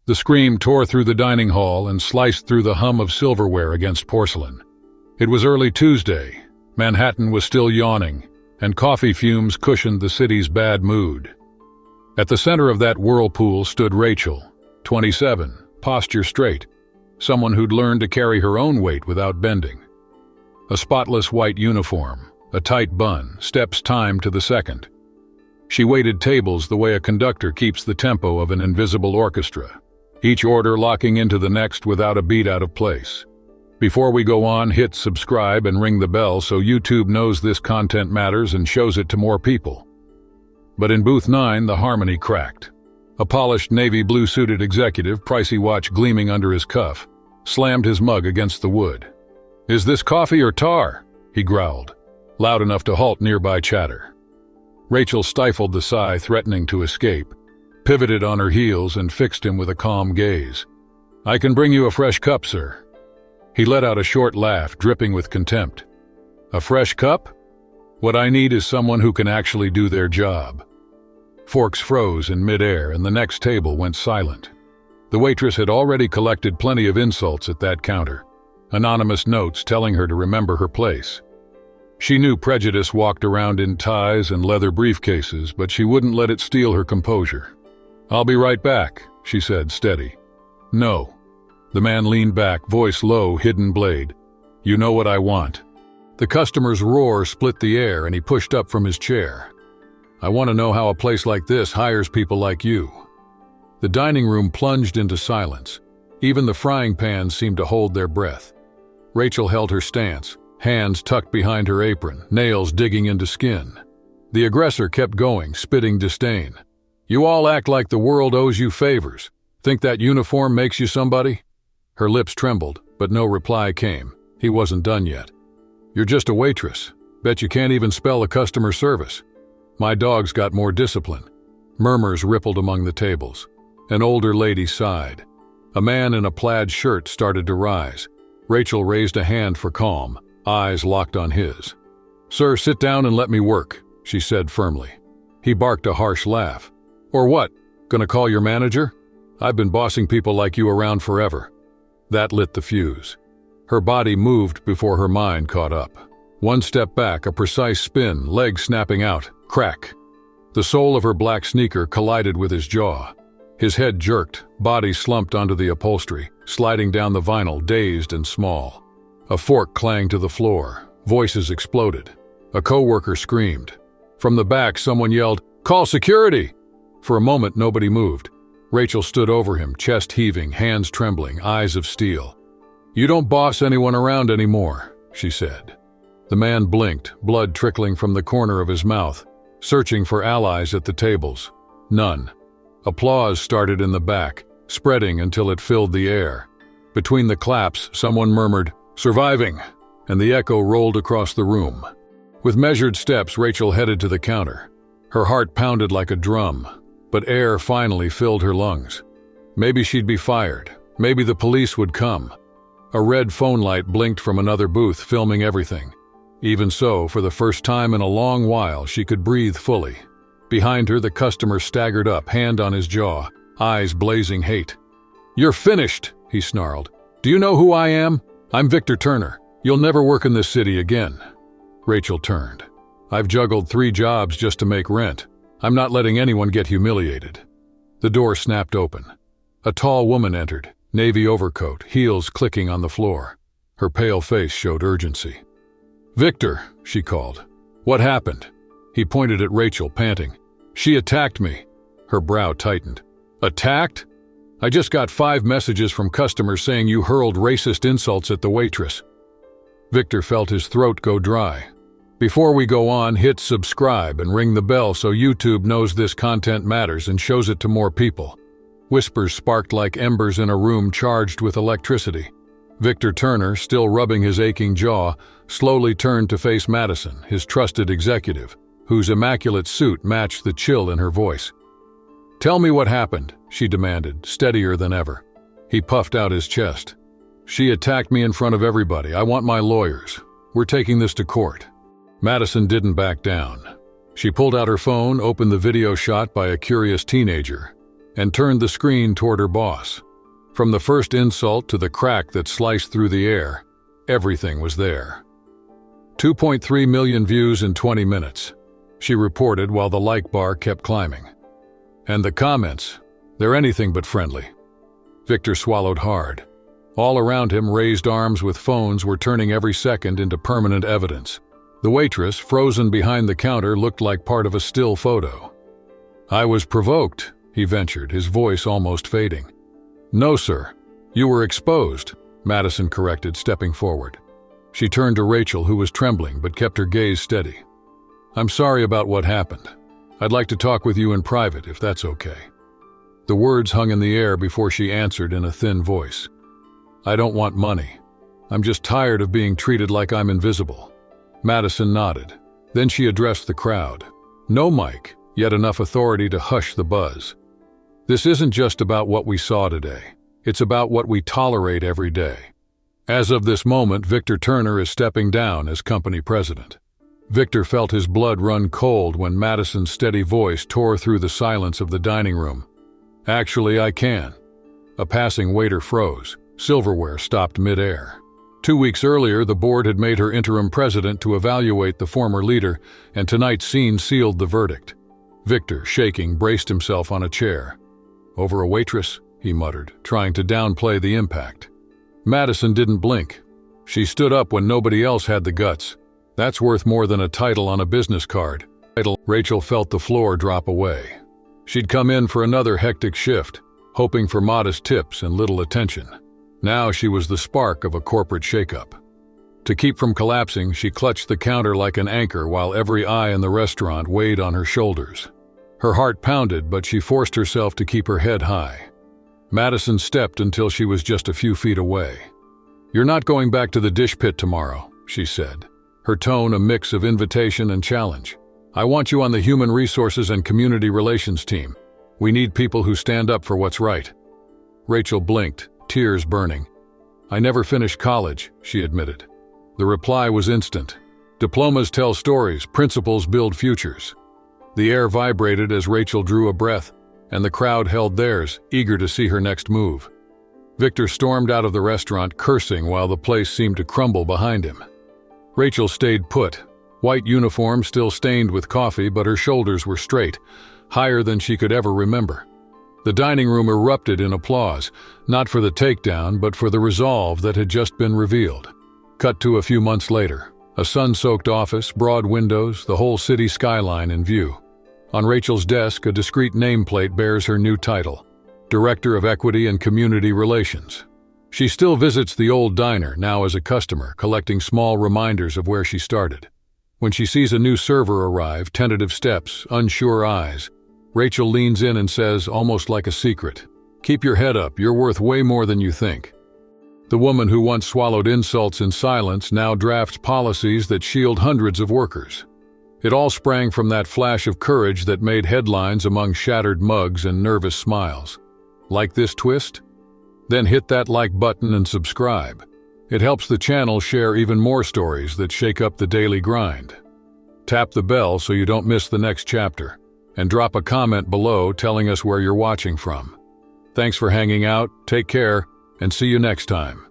The scream tore through the dining hall and sliced through the hum of silverware against porcelain. It was early Tuesday. Manhattan was still yawning, and coffee fumes cushioned the city's bad mood. At the center of that whirlpool stood Rachel, 27, posture straight, someone who'd learned to carry her own weight without bending. A spotless white uniform, a tight bun, steps time to the second. She waited tables the way a conductor keeps the tempo of an invisible orchestra, each order locking into the next without a beat out of place. Before we go on, hit subscribe and ring the bell so YouTube knows this content matters and shows it to more people. But in booth 9, the harmony cracked. A polished navy blue-suited executive, pricey watch gleaming under his cuff, slammed his mug against the wood. "Is this coffee or tar?" he growled, loud enough to halt nearby chatter. Rachel stifled the sigh threatening to escape, pivoted on her heels and fixed him with a calm gaze. "I can bring you a fresh cup, sir." He let out a short laugh, dripping with contempt. "A fresh cup? What I need is someone who can actually do their job." Forks froze in midair and the next table went silent. The waitress had already collected plenty of insults at that counter, anonymous notes telling her to remember her place. She knew prejudice walked around in ties and leather briefcases, but she wouldn't let it steal her composure. "I'll be right back," she said, steady. "No." The man leaned back, voice low, hidden blade. "You know what I want." The customer's roar split the air and he pushed up from his chair. "I want to know how a place like this hires people like you." The dining room plunged into silence. Even the frying pans seemed to hold their breath. Rachel held her stance, hands tucked behind her apron, nails digging into skin. The aggressor kept going, spitting disdain. "You all act like the world owes you favors. Think that uniform makes you somebody?" Her lips trembled, but no reply came. He wasn't done yet. "You're just a waitress. Bet you can't even spell a customer service. My dog's got more discipline." Murmurs rippled among the tables. An older lady sighed. A man in a plaid shirt started to rise. Rachel raised a hand for calm, eyes locked on his. "Sir, sit down and let me work," she said firmly. He barked a harsh laugh. "Or what? Gonna call your manager? I've been bossing people like you around forever." That lit the fuse. Her body moved before her mind caught up. One step back, a precise spin, legs snapping out. Crack. The sole of her black sneaker collided with his jaw. His head jerked, body slumped onto the upholstery, sliding down the vinyl, dazed and small. A fork clanged to the floor. Voices exploded. A coworker screamed. From the back, someone yelled, "Call security!" For a moment, nobody moved. Rachel stood over him, chest heaving, hands trembling, eyes of steel. "You don't boss anyone around anymore," she said. The man blinked, blood trickling from the corner of his mouth, searching for allies at the tables. None. Applause started in the back, spreading until it filled the air. Between the claps, someone murmured, "Surviving," and the echo rolled across the room. With measured steps, Rachel headed to the counter. Her heart pounded like a drum, but air finally filled her lungs. Maybe she'd be fired. Maybe the police would come. A red phone light blinked from another booth, filming everything. Even so, for the first time in a long while, she could breathe fully. Behind her, the customer staggered up, hand on his jaw, eyes blazing hate. "You're finished," he snarled. "Do you know who I am? I'm Victor Turner. You'll never work in this city again." Rachel turned. "I've juggled 3 jobs just to make rent. I'm not letting anyone get humiliated." The door snapped open. A tall woman entered, navy overcoat, heels clicking on the floor. Her pale face showed urgency. "Victor," she called. "What happened?" He pointed at Rachel, panting. "She attacked me." Her brow tightened. "Attacked? I just got 5 messages from customers saying you hurled racist insults at the waitress." Victor felt his throat go dry. "Before we go on, hit subscribe and ring the bell so YouTube knows this content matters and shows it to more people." Whispers sparked like embers in a room charged with electricity. Victor Turner, still rubbing his aching jaw, slowly turned to face Madison, his trusted executive, whose immaculate suit matched the chill in her voice. "Tell me what happened," she demanded, steadier than ever. He puffed out his chest. "She attacked me in front of everybody. I want my lawyers. We're taking this to court." Madison didn't back down. She pulled out her phone, opened the video shot by a curious teenager. and turned the screen toward her boss. From the first insult to the crack that sliced through the air, everything was there. 2.3 million views in 20 minutes, she reported while the like bar kept climbing. And the comments, they're anything but friendly. Victor swallowed hard. All around him, raised arms with phones were turning every second into permanent evidence. The waitress, frozen behind the counter, looked like part of a still photo. "I was provoked," he ventured, his voice almost fading. "No, sir. You were exposed," Madison corrected, stepping forward. She turned to Rachel, who was trembling but kept her gaze steady. "I'm sorry about what happened. I'd like to talk with you in private, if that's okay." The words hung in the air before she answered in a thin voice. "I don't want money. I'm just tired of being treated like I'm invisible." Madison nodded. Then she addressed the crowd. No mic, yet enough authority to hush the buzz. "This isn't just about what we saw today. It's about what we tolerate every day. As of this moment, Victor Turner is stepping down as company president." Victor felt his blood run cold when Madison's steady voice tore through the silence of the dining room. "Actually, I can." A passing waiter froze. Silverware stopped mid-air. 2 weeks earlier, the board had made her interim president to evaluate the former leader, and tonight's scene sealed the verdict. Victor, shaking, braced himself on a chair. "Over a waitress?" he muttered, trying to downplay the impact. Madison didn't blink. She stood up when nobody else had the guts. That's worth more than a title on a business card. Rachel felt the floor drop away. She'd come in for another hectic shift, hoping for modest tips and little attention. Now she was the spark of a corporate shakeup. To keep from collapsing, she clutched the counter like an anchor while every eye in the restaurant weighed on her shoulders. Her heart pounded, but she forced herself to keep her head high. Madison stepped until she was just a few feet away. "You're not going back to the dish pit tomorrow," she said, her tone a mix of invitation and challenge. "I want you on the Human Resources and Community Relations team. We need people who stand up for what's right." Rachel blinked, tears burning. "I never finished college," she admitted. The reply was instant. "Diplomas tell stories, principles build futures." The air vibrated as Rachel drew a breath, and the crowd held theirs, eager to see her next move. Victor stormed out of the restaurant, cursing while the place seemed to crumble behind him. Rachel stayed put. White uniform still stained with coffee, but her shoulders were straight, higher than she could ever remember. The dining room erupted in applause, not for the takedown, but for the resolve that had just been revealed. Cut to a few months later. A sun-soaked office, broad windows, the whole city skyline in view. On Rachel's desk, a discreet nameplate bears her new title, Director of Equity and Community Relations. She still visits the old diner, now as a customer, collecting small reminders of where she started. When she sees a new server arrive, tentative steps, unsure eyes, Rachel leans in and says, almost like a secret, "Keep your head up, you're worth way more than you think." The woman who once swallowed insults in silence now drafts policies that shield hundreds of workers. It all sprang from that flash of courage that made headlines among shattered mugs and nervous smiles. Like this twist? Then hit that like button and subscribe. It helps the channel share even more stories that shake up the daily grind. Tap the bell so you don't miss the next chapter, and drop a comment below telling us where you're watching from. Thanks for hanging out, take care, and see you next time.